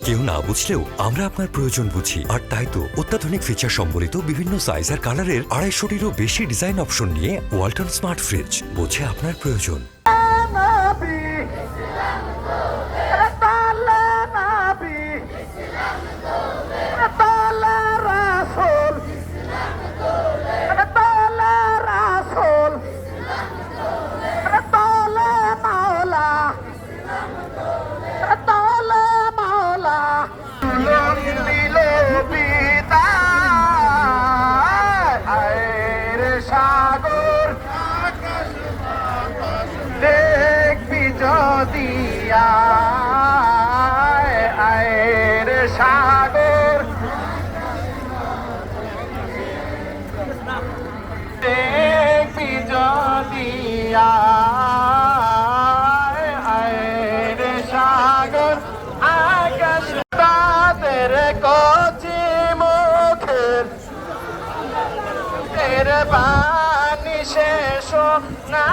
কেউ না বুঝলেও আমরা আপনার প্রয়োজন বুঝি, আর তাই তো অত্যাধুনিক ফিচার সম্বলিত বিভিন্ন সাইজ আর কালারের 250-টিরও বেশি ডিজাইন অপশন নিয়ে ওয়ালটন স্মার্ট ফ্রিজ বোঝে আপনার প্রয়োজন। সাগর দেখবি যদি আয়ের সাগর দেখবি যদি আয়ের সাগর আকাশ তাদের কচি মুখের বাণী শেষ না